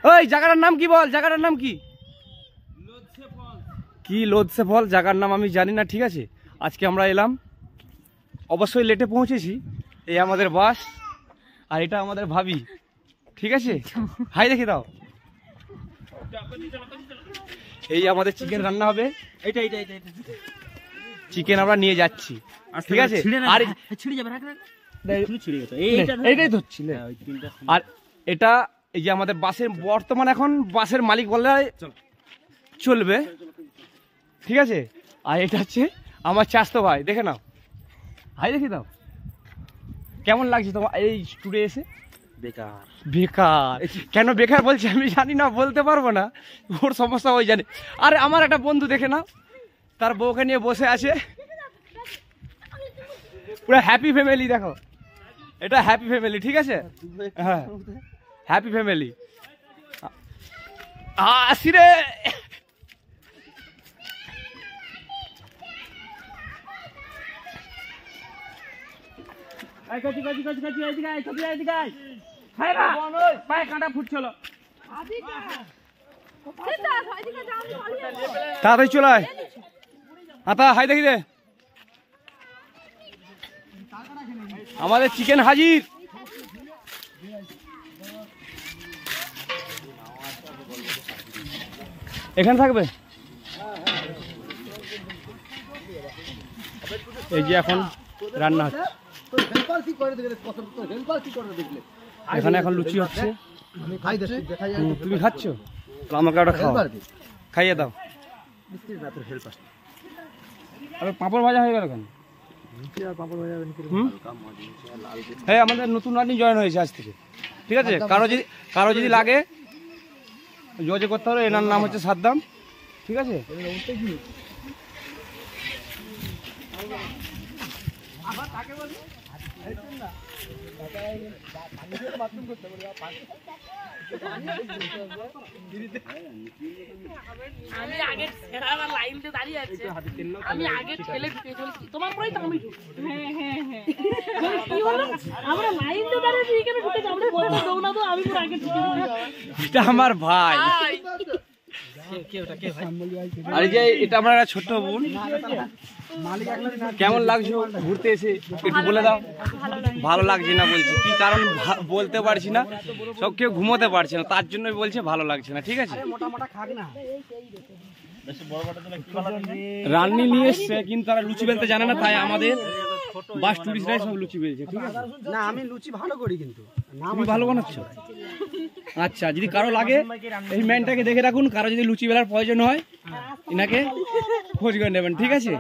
ওই জায়গাটার নাম কি বল, জায়গাটার নাম কি? কি লোধসে ফল, জায়গার নাম আমি জানি না, ঠিক আছে। আজকে আমরা এলাম, অবশ্যই লেটে পৌঁছেছি। এই আমাদের বাস, আর এটা আমাদের ভাবি, ঠিক আছে। হাই দেখি দাও। এই আমাদের চিকেন রান্না হবে, চিকেন আমরা নিয়ে যাচ্ছি, ঠিক আছে। আর এইটাই ধরছি। আর এটা এই যে আমাদের বাসের বর্তমান এখন বাসের মালিক বললে চলবে, ঠিক আছে। আর এটা হচ্ছে আমার চাস্তো ভাই, দেখে নাও। হাই দেখি দাও। কেমন লাগছে তোমার এই স্টুডিও এসে? বেকার। বেকার কেন বেকার বলছে আমি জানি না, বলতে পারবো না, ওর সমস্যা ওই জানে। আরে আমার একটা বন্ধু দেখে নাও, তার বউকে নিয়ে বসে আছে, পুরো হ্যাপি ফ্যামিলি। দেখো এটা হ্যাপি ফ্যামিলি, ঠিক আছে। হ্যাঁ হ্যাপি ফ্যামিলি। আসি রে। তাড়াতাড়ি চলে আয়। আতা হাই দেখি দে, আমাদের চিকেন হাজির। এখানে থাকবে। এই যে এখন রান্না হচ্ছে, এখানে এখন লুচি হচ্ছে। তুমি খাচ্ছ, আমাকে ওটা খাও, খাইয়ে দাও। আরে পাঁপড় ভাজা হয়ে গেল কেন? হ্যাঁ আমাদের নতুন রানি জয়েন হয়েছে আজ থেকে, ঠিক আছে। কারো যদি লাগে যোগাযোগ করতে হবে। এনার নাম হচ্ছে সাদ্দাম, ঠিক আছে। আমি আগে সেরারা লাইনতে দাঁড়িয়ে আছি, আমি আগে ঠেলে ঢুকে চলেছি তোমার পরেই তো আমি ঢুকি। হ্যাঁ হ্যাঁ হ্যাঁ কি হলো, আমরা লাইনতে দাঁড়িয়ে এখানে ঢুকে আমরা বলতে দাও না তো, আমি পুরো আগে ঢুকে গেছি। এটা আমার ভাই। আর যে এটা আমার একটা ছোট্ট বোন। কেমন লাগছে ঘুরতে এসে একটু বলে দাও। ভালো লাগছে না বলছি, কি কারণ বলতে পারছি না, সব কেউ ঘুমোতে পারছে না, তার জন্যই বলছে ভালো লাগছে না, ঠিক আছে। রান্নি নিয়ে এসছে কিন্তু তারা লুচি বেলতে জানে না, তাই আমাদের বাস টুরিস্টরাই সব লুচি বেলছে, ঠিক আছে। না আমি লুচি ভালো করি, কিন্তু তুমি ভালো বানাচ্ছ। আচ্ছা যদি কারো লাগে এই ম্যানটাকে দেখে রাখুন, কারো যদি লুচি বেলার প্রয়োজন হয় ইনাকে খোঁজ করে নেবেন, ঠিক আছে।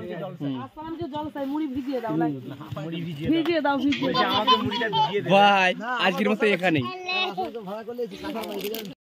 ভাই আজকের মতো এখানেই।